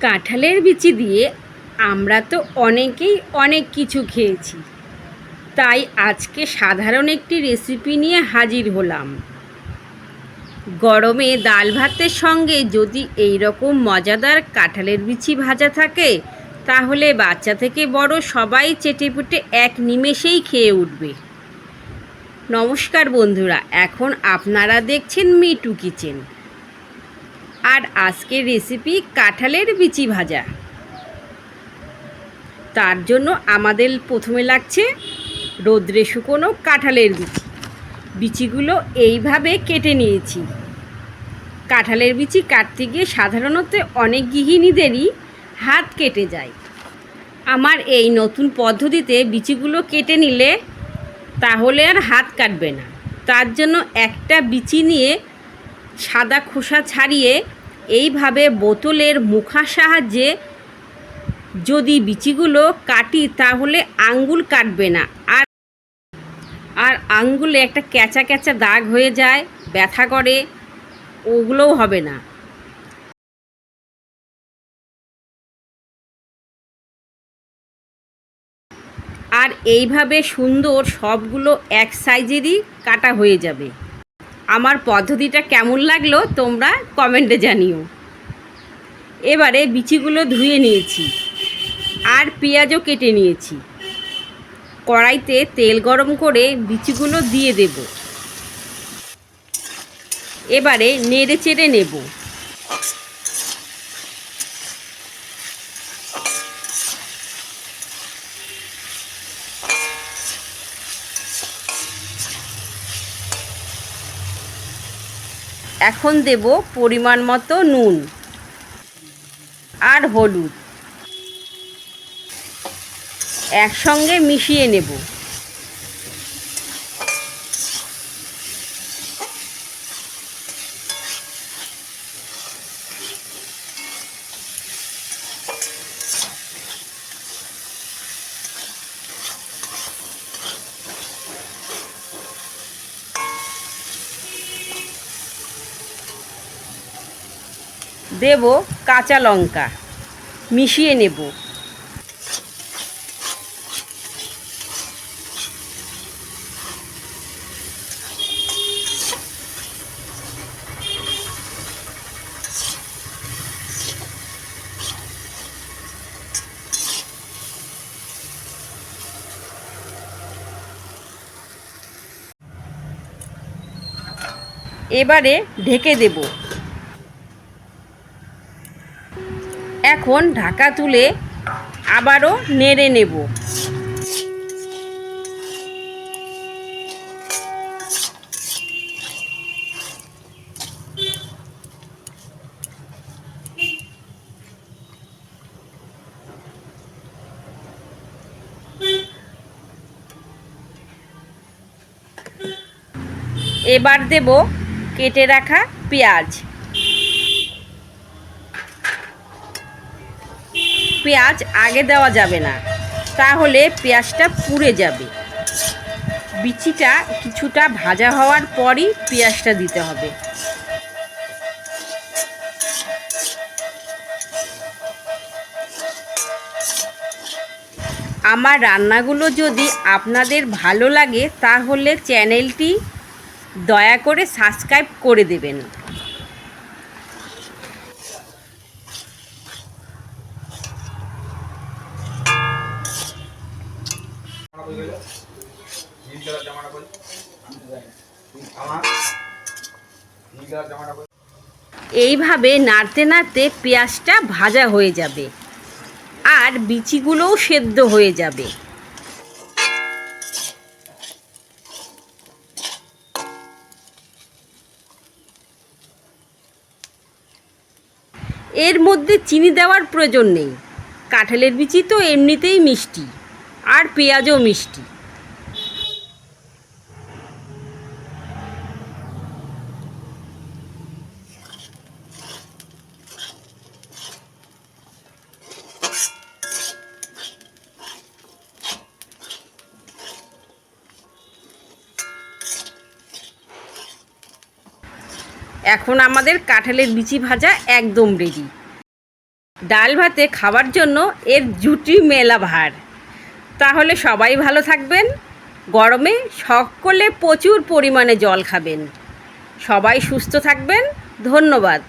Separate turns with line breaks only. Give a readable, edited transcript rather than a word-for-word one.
কাঁঠালের বিচি দিয়ে আমরা তো অনেকেই অনেক কিছু খেয়েছি, তাই আজকে সাধারণ একটি রেসিপি নিয়ে হাজির হলাম। গরমে ডাল ভাতের সঙ্গে যদি এই রকম মজাদার কাঁঠালের বিচি ভাজা থাকে, তাহলে বাচ্চা থেকে বড় সবাই চেটেপুটে এক নিমেষেই খেয়ে উঠবে। নমস্কার বন্ধুরা, এখন আপনারা দেখছেন মিটু কিচেন। আর আজকের রেসিপি কাঁঠালের বিচি ভাজা। তার জন্য আমাদের প্রথমে লাগছে রোদ্রে শুকনো কাঁঠালের বিচি। বিচিগুলো এইভাবে কেটে নিয়েছি। কাঁঠালের বিচি কাটতে গিয়ে সাধারণত অনেক গৃহিণীদেরই হাত কেটে যায়। আমার এই নতুন পদ্ধতিতে বিচিগুলো কেটে নিলে তাহলে আর হাত কাটবে না। তার জন্য একটা বিচি নিয়ে সাদা খোসা ছাড়িয়ে এইভাবে বোতলের মুখার সাহায্যে যদি বিচিগুলো কাটি তাহলে আঙ্গুল কাটবে না, আর আঙ্গুলে একটা ক্যাঁচা ক্যাঁচা দাগ হয়ে যায়, ব্যথা করে, ওগুলোও হবে না। আর এইভাবে সুন্দর সবগুলো এক সাইজেরই কাটা হয়ে যাবে। আমার পদ্ধতিটা কেমন লাগলো তোমরা কমেন্টে জানিও। এবারে বিচিগুলো ধুয়ে নিয়েছি আর পেঁয়াজও কেটে নিয়েছি। কড়াইতে তেল গরম করে বিচিগুলো দিয়ে দেব। এবারে নেড়ে চেড়ে নেব। এখন দেব পরিমাণ মতো নুন আর হলুদ, একসঙ্গে মিশিয়ে নেব। দেব কাঁচা লঙ্কা, মিশিয়ে নেব। এবারে ঢেকে দেব। এখন ঢাকা তুলে আবারও নেড়ে নেব। এবার দেব কেটে রাখা পেঁয়াজ। পেঁয়াজ আগে দেওয়া যাবে না, তাহলে পেঁয়াজটা পুড়ে যাবে। বিচিটা কিছুটা ভাজা হওয়ার পরই পেঁয়াজটা দিতে হবে। আমার রান্নাগুলো যদি আপনাদের ভালো লাগে তাহলে চ্যানেলটি দয়া করে সাবস্ক্রাইব করে দেবেন। এইভাবে নাড়তে নাড়তে পেঁয়াজটা ভাজা হয়ে যাবে আর বিচিগুলোও সেদ্ধ হয়ে যাবে। এর মধ্যে চিনি দেওয়ার প্রয়োজন নেই। কাঁঠালের বিচি তো এমনিতেই মিষ্টি, আর পেঁয়াজও মিষ্টি। এখন আমাদের কাঁঠালের বিচি ভাজা একদম রেডি। ডাল ভাতে খাবার জন্য এর জুটি মেলা ভার। তাহলে সবাই ভালো থাকবেন, গরমে সকলে প্রচুর পরিমাণে জল খাবেন, সবাই সুস্থ থাকবেন। ধন্যবাদ।